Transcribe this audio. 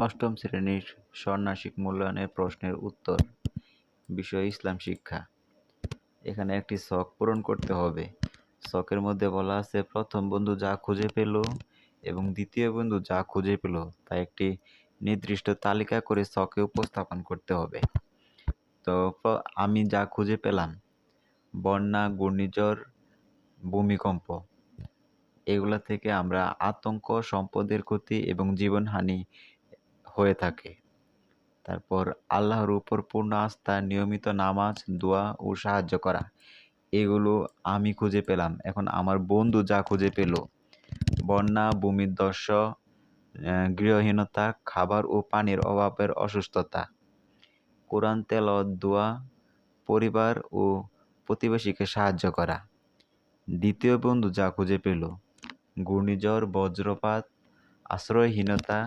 অষ্টম শ্রেণীর ষান্মাসিক মূল্যায়নের প্রশ্নের উত্তর। বিষয় ইসলাম শিক্ষা। এখানে একটি ছক পূরণ করতে হবে। ছকের মধ্যে বলা আছে প্রথম বন্ধু যা খুঁজে পেল এবং দ্বিতীয় বন্ধু যা খুঁজে পেল তা একটি নির্দিষ্ট তালিকা করে ছকে উপস্থাপন করতে হবে। তো আমি যা খুঁজে পেলাম, বন্যা, ঘূর্ণিঝড়, ভূমিকম্প, এগুলা থেকে আমরা আতঙ্ক, সম্পদের ক্ষতি এবং জীবনহানি হয়ে থাকে। তারপর আল্লাহর উপর পূর্ণ আস্থা, নিয়মিত নামাজ, দোয়া ও সাহায্য করা, এগুলো আমি খুঁজে পেলাম। এখন আমার বন্ধু যা খুঁজে পেল, বন্যা, ভূমিধ্বস, গৃহহীনতা, খাবার ও পানির অভাবের অসুস্থতা, কোরআন তেলাওয়াত, দোয়া, পরিবার ও প্রতিবেশীকে সাহায্য করা। দ্বিতীয় বন্ধু যা খুঁজে পেল, ঘূর্ণিঝড়, বজ্রপাত, আশ্রয়হীনতা,